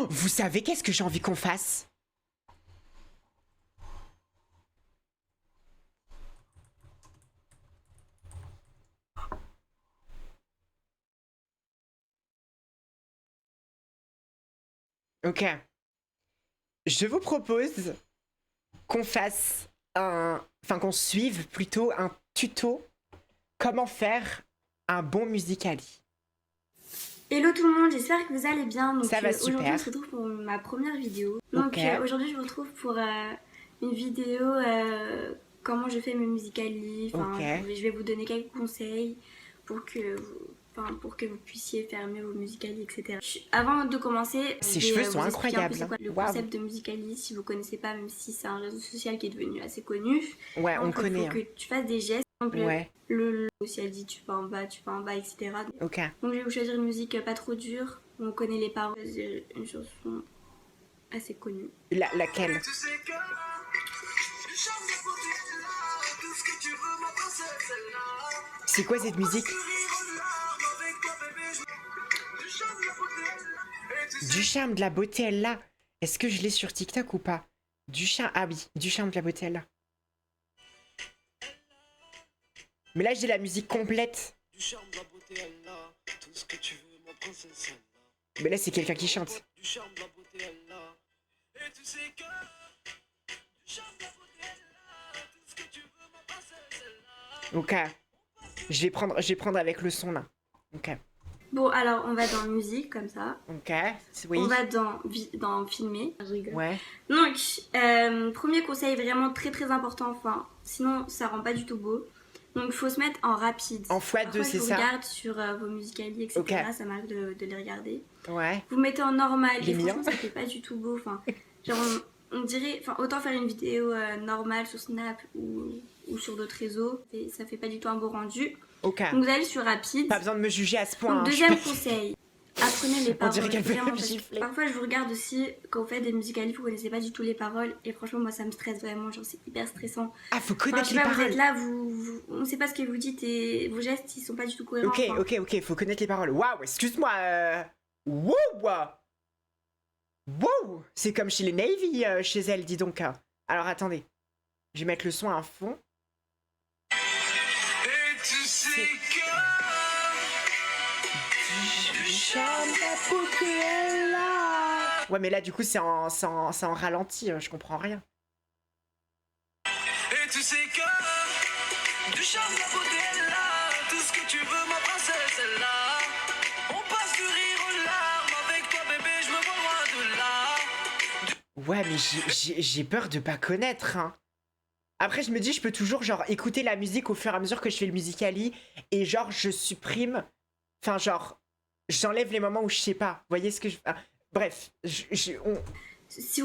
Oh, vous savez qu'est-ce que j'ai envie qu'on fasse? Ok. Je vous propose qu'on fasse un... Enfin, qu'on suive plutôt un tuto comment faire un bon Musicali. Hello tout le monde, j'espère que vous allez bien. Donc, Ça va aujourd'hui on super. se retrouve pour ma première vidéo. Donc Ok. aujourd'hui je vous retrouve pour une vidéo comment je fais mes Musicali. Enfin, Ok. je vais vous donner quelques conseils pour que vous puissiez faire mieux vos Musicali, etc. Avant de commencer, Ces je cheveux vais sont vous expliquer un peu incroyables. c'est quoi le Waouh. concept de Musicali. Si vous connaissez pas, même si c'est un réseau social qui est devenu assez connu. Ouais, on Donc il connaît. faut que tu fasses des gestes. Par exemple, Ouais. si elle dit tu vas en bas, etc. Ok. Donc je vais vous choisir une musique pas trop dure, on connaît les paroles, je vais choisir une chanson assez connue. Laquelle? C'est quoi cette musique? Du charme, de la beauté, elle là. Est-ce que je l'ai sur TikTok ou pas? Du charme, ah oui, du charme, de la beauté, elle là. Mais là, j'ai la musique complète. Du charme, de la beauté, elle a tout ce que tu veux, ma princesse, elle a. Mais là, c'est quelqu'un qui chante. Du charme, de la beauté, elle a. Et tu sais que. Du charme, de la beauté, elle a tout ce que tu veux, ma princesse, elle a. Ok. Je vais prendre avec le son là. Ok. Bon alors on va dans musique comme ça. Ok. Oui. On va dans filmer. Je rigole. Ouais. Donc premier conseil vraiment très très important, enfin sinon ça rend pas du tout beau. Donc il faut se mettre en rapide. En x2, c'est ça? Je regarde sur vos Musicali, etc. Ok. Ça m'arrive de les regarder. Ouais. Vous mettez en normal Les et miens. franchement ça fait pas du tout beau. Enfin, genre on dirait, enfin autant faire une vidéo normale sur Snap ou sur d'autres réseaux, et ça fait pas du tout un beau rendu. Ok. Donc vous allez sur rapide. Pas besoin de me juger à ce point. Donc hein, deuxième conseil, apprenez les On paroles. dirait qu'elle veut Vraiment, me parce que gifler. parfois je vous regarde aussi quand vous faites des musicali, vous connaissez pas du tout les paroles et franchement moi ça me stresse vraiment, genre c'est hyper stressant. Ah, faut Enfin, connaître je sais les pas, vous êtes paroles. là, on sait pas ce que vous dites et vos gestes ils sont pas du tout cohérents. Ok, enfin. ok, faut connaître les paroles. Waouh, excuse-moi. Wow. Wow. C'est comme chez les Navy, chez elle, dis donc. Alors attendez. Je vais mettre le son à fond. Et tu sais que. Du charme, de la beauté, elle a. Ouais, mais là, du coup, c'est en ralenti. Je comprends rien. Et tu sais que. Du charme, de la beauté, elle a tout ce que tu veux, ma princesse, elle a. On passe du rire aux larmes, avec toi, bébé, je me vois loin de là. Ouais, mais j'ai peur de pas connaître, hein. Après, je me dis, je peux toujours, genre, écouter la musique au fur et à mesure que je fais le musicali. Et genre, je supprime... Enfin, genre, j'enlève les moments où je sais pas. Vous voyez ce que je... Ah, bref, S'il vous ça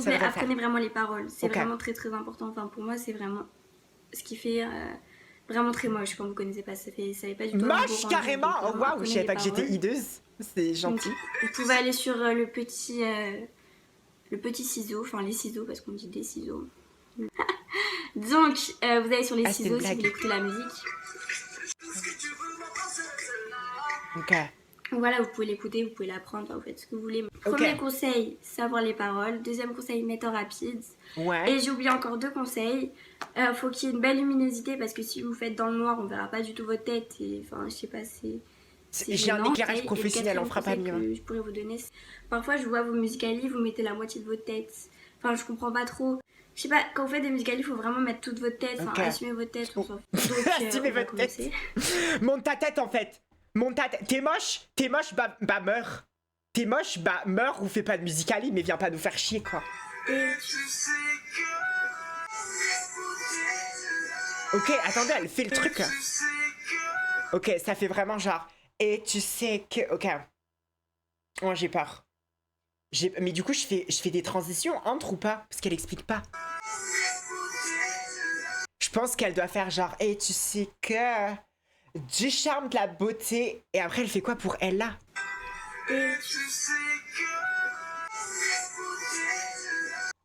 plaît, devrait apprenez vraiment les paroles. C'est Ok. vraiment très très important. Enfin pour moi c'est vraiment ce qui fait vraiment très moche quand vous connaissez pas. Ça fait pas du tout un beau Moche, rendu. carrément. Donc, Oh, waouh, apprenez je savais les pas que j'étais paroles. hideuse. C'est Donc, gentil. vous pouvez aller sur le petit ciseau, enfin les ciseaux parce qu'on dit des ciseaux. Donc vous allez sur les Ah, c'était ciseaux une si vous blague. voulez écouter la musique. Ok. Voilà, vous pouvez l'écouter, vous pouvez l'apprendre, vous faites ce que vous voulez. Premier conseil, savoir les paroles. Deuxième conseil, mettre en rapide. Ouais. Et j'ai oublié encore deux conseils. Faut qu'il y ait une belle luminosité parce que si vous faites dans le noir, on verra pas du tout votre tête. Et enfin, je sais pas, c'est J'ai un gênant. éclairage Et le professionnel, on quatrième fera pas conseil mieux. que je pourrais vous donner, parfois je vois vos musicali, vous mettez la moitié de votre tête. Enfin, je comprends pas trop. Je sais pas, quand vous faites des musicali, il faut vraiment mettre toute votre tête, enfin, Ok. assumer votre tête. On s'en fout. Donc, Assumez on va votre tête. commencer. Monte ta tête, en fait. Monte ta tête. T'es moche, bah meurs. T'es moche, bah meurs ou fais pas de musicali, mais viens pas nous faire chier, quoi. Et Tu sais Ok, attendez, elle fait le truc. que. Tu sais que. Ok, ça fait vraiment genre... Et tu sais que... Ok. Oh, j'ai peur. Mais du coup, je fais des transitions entre ou pas? Parce qu'elle explique pas. Je pense qu'elle doit faire genre... Et tu sais que... Du charme, de la beauté... Et après, elle fait quoi pour elle, là? Et Tu sais que.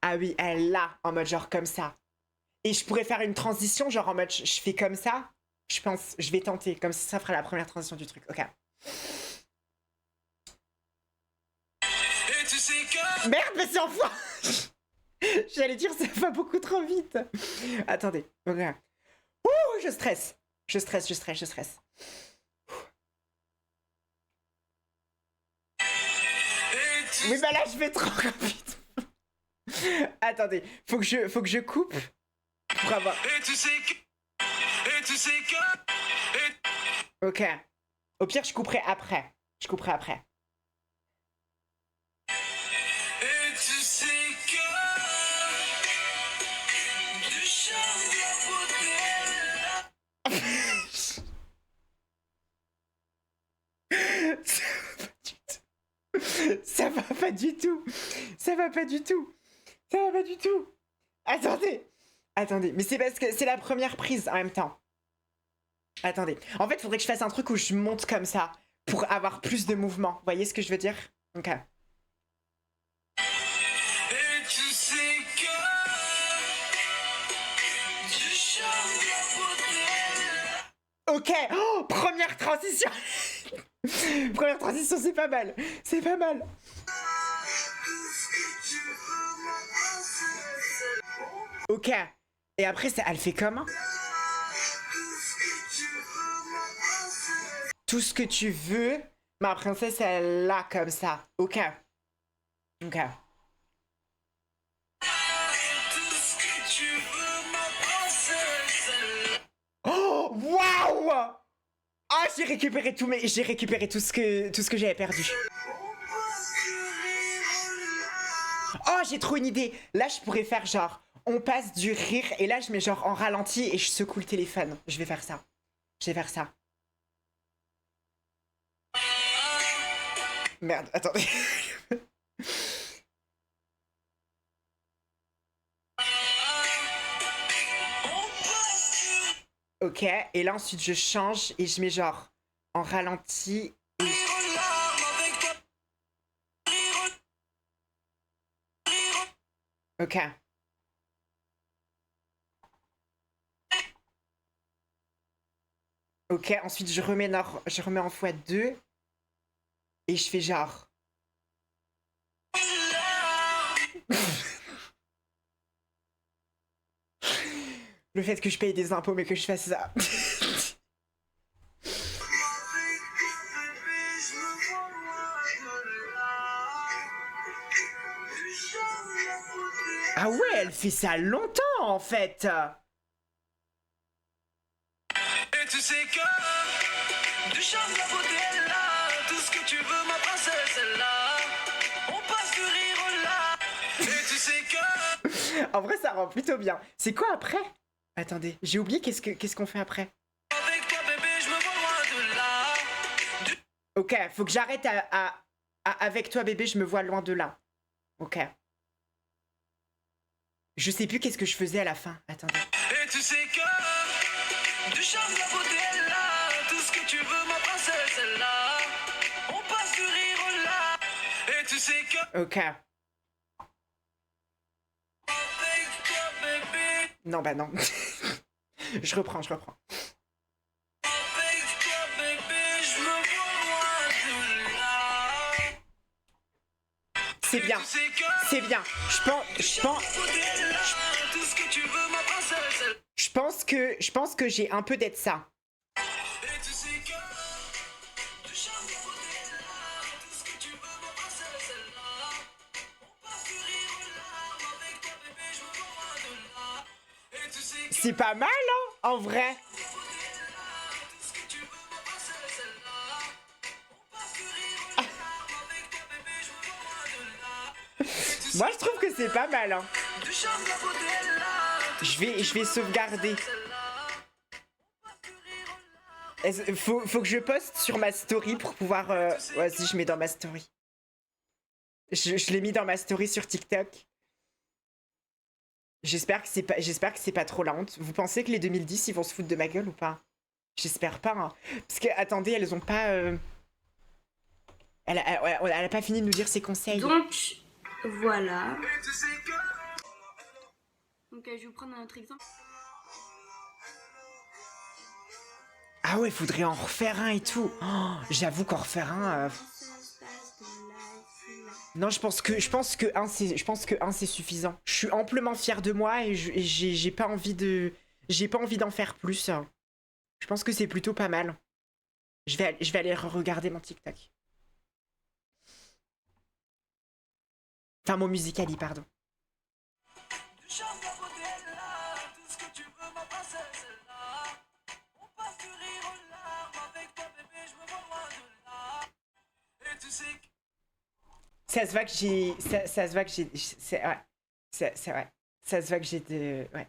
Ah oui, elle là, en mode genre comme ça. Et je pourrais faire une transition, genre en mode je fais comme ça. Je pense, je vais tenter. Comme ça fera la première transition du truc. Ok. Et tu sais que... Merde, mais c'est enfin. J'allais dire ça va beaucoup trop vite. Attendez. Ok. Ouh, je stresse. Je stresse. Oui, bah là, je vais trop rapide. Attendez, faut que je coupe pour avoir... Et tu sais que... Et tu sais que... Ok. Au pire, je couperai après. Et tu sais que... Du charme, de la beauté... Ça va pas du tout. Attendez, mais c'est parce que c'est la première prise en même temps. Attendez. En fait, faudrait que je fasse un truc où je monte comme ça pour avoir plus de mouvement. Vous voyez ce que je veux dire? Ok. Et tu sais que... Du charme, de la beauté... Ok. Oh, première transition. Première transition, c'est pas mal. Ok. Et après, elle fait comment? Tout ce que tu veux, ma princesse, elle l'a comme ça. Ok. Tout ce que tu veux, ma princesse... Oh, waouh! Ah, j'ai récupéré tout ce que j'avais perdu. Oh, j'ai trop une idée. Là, je pourrais faire genre, on passe du rire et là, je mets genre en ralenti et je secoue le téléphone. Je vais faire ça. Merde, attendez. Ok, et là ensuite je change et je mets genre en ralenti. Ok. Ok, ensuite je remets en x2 et je fais genre. Le fait que je paye des impôts mais que je fasse ça. Ah ouais, elle fait ça longtemps en fait. Et tu sais que... Du charme, de la beauté, elle là. Tout ce que tu veux, ma princesse, elle là. On passe du rire au là. Et tu sais que... En vrai, ça rend plutôt bien. C'est quoi après? Attendez, j'ai oublié qu'est-ce qu'on fait après. Avec toi, bébé, je me vois loin de là. Ok, faut que j'arrête avec toi bébé, je me vois loin de là. Ok. Je sais plus qu'est-ce que je faisais à la fin. Attendez. Et tu sais que... Du charme, de la beauté, elle là. Tout ce que tu veux, ma princesse, elle là. On passe du rire au là. Et tu sais que... Ok. Avec toi, bébé. Non, bah non. je reprends. Avec toi, bébé, je me vois loin de là. C'est bien. Tu sais que... C'est bien. Je pense que j'ai un peu d'être ça. C'est pas mal, hein, en vrai. Moi, je trouve que c'est pas mal, hein. Je vais sauvegarder. Faut que je poste sur ma story pour pouvoir... Vas-y, je mets dans ma story. Je l'ai mis dans ma story sur TikTok. J'espère que c'est pas trop la honte. Vous pensez que les 2010, ils vont se foutre de ma gueule ou pas? J'espère pas, hein. Parce que, attendez, elles ont pas... Elle a pas fini de nous dire ses conseils. Donc, voilà. Donc, je vais vous prendre un autre exemple. Ah ouais, faudrait en refaire un et tout. Oh, j'avoue qu'en refaire un... Non, je pense que un c'est suffisant. Je suis amplement fière de moi et j'ai pas envie d'en faire plus. Je pense que c'est plutôt pas mal. Je vais aller regarder mon TikTok. Enfin, mon Musical.ly, pardon. Du charme, la beauté est là. Tout ce que tu veux, ma princesse est là. On passe du rire aux larmes. Avec toi, bébé, je me vois loin de là. Et tu sais que Ça se voit que j'ai. Ça se voit que j'ai. C'est ouais. C'est vrai. Ça se voit que j'ai de. Ouais.